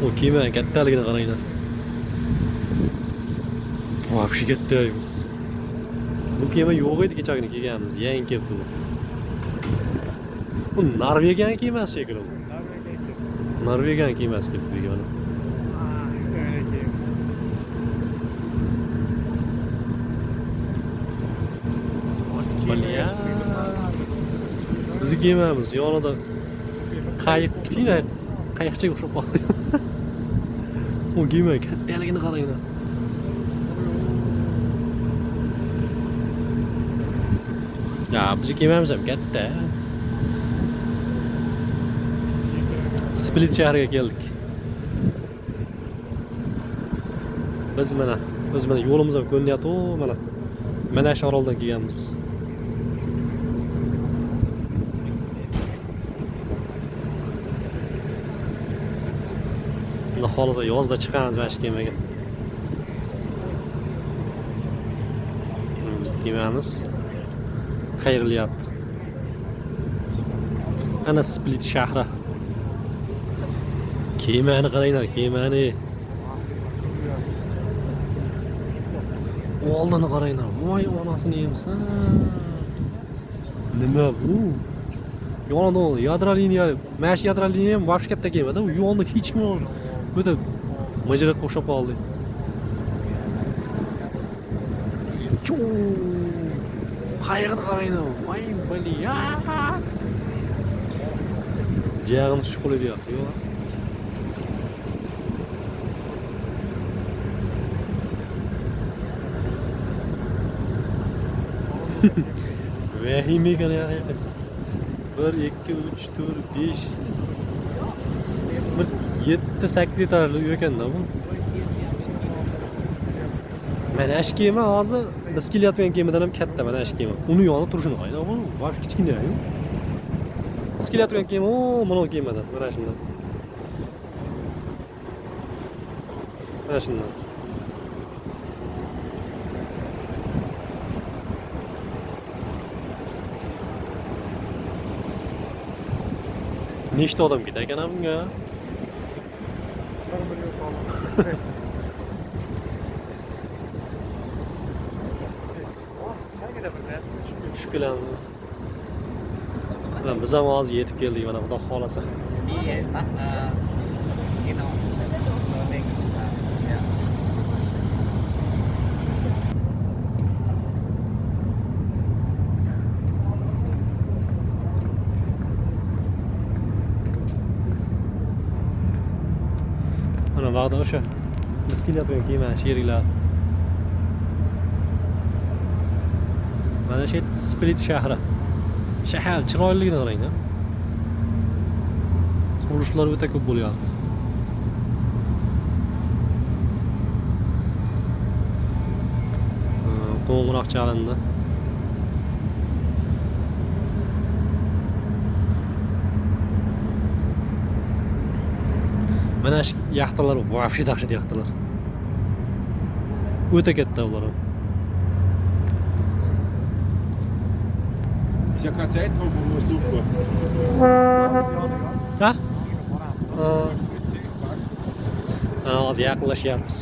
O kema kattaligini qaranglar. Вообще katta. Bu kema yo'q edi kechagina kelganmiz, yangi kelibdi bu. Bu Norvegiya kemasi shekilli bu. Norvegiya kemasi kelibdi mana. Bizni kemamiz yonida qayiq, kichkina qayiqchaga o'xshab qoldi. O kema kattaligini qaranglar. Ya bizni kemamiz ham katta. Split shahriga keldik. Biz mana yo'limiz ham ko'rinyapti, mana shu oroldan kelganmiz biz. Xudo xolisa yozda chiqamiz mana shu kemaga. Bizni kemamiz qayrilyapti. Ana Split shahri. Kemani qaranglar, kemani. Oldini qaranglar. Voy onasini yemsa. Nima bu? Yonida yadro liniya, mana shu yadro liniya ham вообще katta kemada, u yonida hech kim yo'q. Bu da majriqqa o'xshab qoldi. Qayiqni qaranglar. Voy baliya. Jag'im tushib qolyapti, yo'q. Vahim ekan haqiqat. 1 2 3 4 5 7 8 yetarli ekanda bu. Mana shu kema hozir biz kelayotgan kemadan ham katta mana shu kema. Uni yonida turishini qayda bu? Vosh kichkina-ku. Biz kelayotgan kema, mana bu kemadan, mana shundan. Mana shundan. Nechta odam ketadi ekan bunga? Shukrlanmi. Biz ham hozir yetib keldik mana Xudo xolasa. Mana vaqtda o'sha biz kelayotgan kema sheriklar. Mana shu Split shahri. Shahar chiroyliligini qarang-da. Qurilishlar o'ta ko'p bo'lyapti. Qo'ng'iroq chalindi. Mana shu yaxtalar вообще dahshat yaxtalar. O'ta katta ular. Jakarta bu super. Ha? Hozir yaqinlashyapmiz.